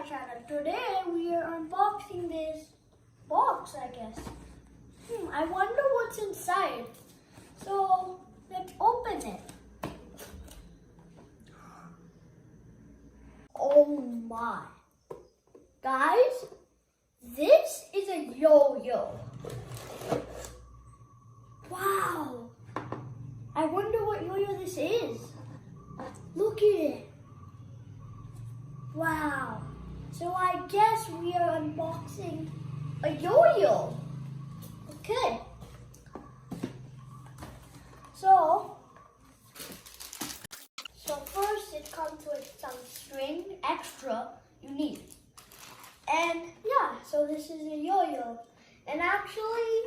my channel. Today we are unboxing this box, I guess. I wonder what's inside. So let's open it. Oh my. Guys, this is a yo-yo. Wow. I wonder what yo-yo this is. Look at it. Wow. So I guess we are unboxing a yo-yo. Okay. So first it comes with some string extra you need. And yeah, so this is a yo-yo. And actually,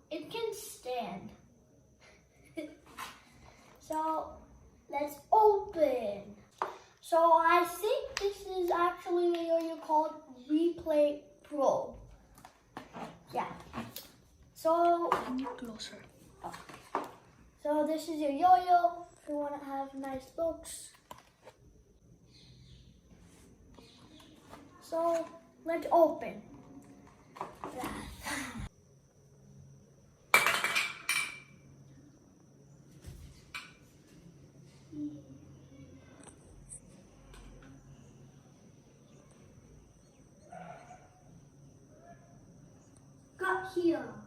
it can stand. So let's open. So I think this is actually a yo-yo called Replay Pro. Yeah. So Closer. So this is your yo-yo. If you want to have nice looks. So let's open. Got here.